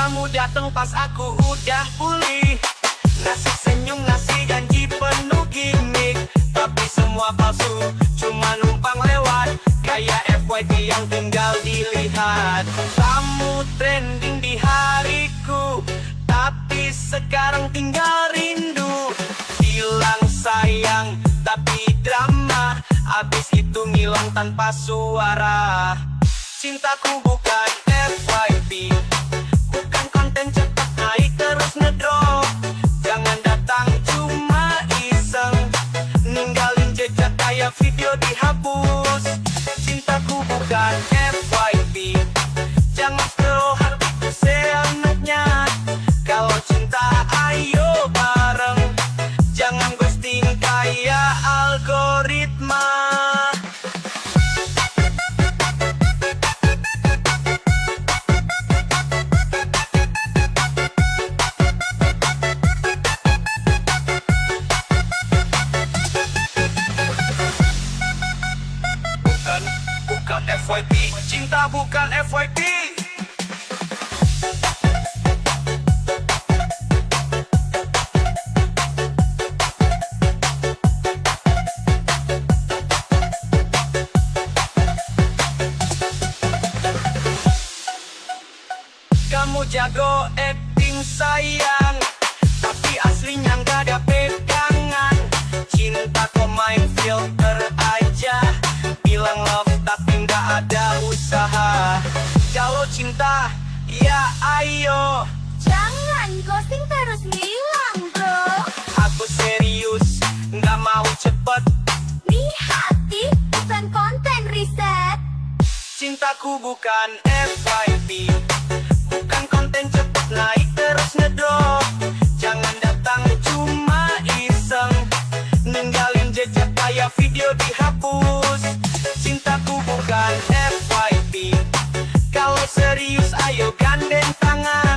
Kamu datang pas aku udah pulih. Ngasih senyum, ngasih janji penuh gimmick, tapi semua palsu, cuma numpang lewat. Kayak FYP yang tinggal dilihat. Kamu trending di hariku, tapi sekarang tinggal rindu. Bilang sayang, tapi drama, abis itu ngilang tanpa suara. Cintaku bukan FYP, bukan konten cepat naik terus ngedrop. Jangan datang cuma iseng, ninggalin jejak kayak video dihapus. Cintaku bukan FYP, jangan scroll hatiku seenaknya. Kalau cinta ayo bareng, jangan ghosting kayak algoritma. Bukan FYP, cinta bukan FYP. Kamu jago acting sayang, tapi aslinya nggak ada pegangan. Cinta kok main filter aja, bilang love tapi nggak ada usaha. Kalau cinta, ya ayo, Jangan ghosting terus ngilang bro. aku serius, nggak mau cepet. Di hati bukan konten riset. Cintaku bukan FYP, bukan konten cepet naik terus ngedrop. Jangan datang cuma iseng, ninggalin jejak kayak video dihapus. Cintaku bukan FYP, kalau serius ayo gandeng tangan.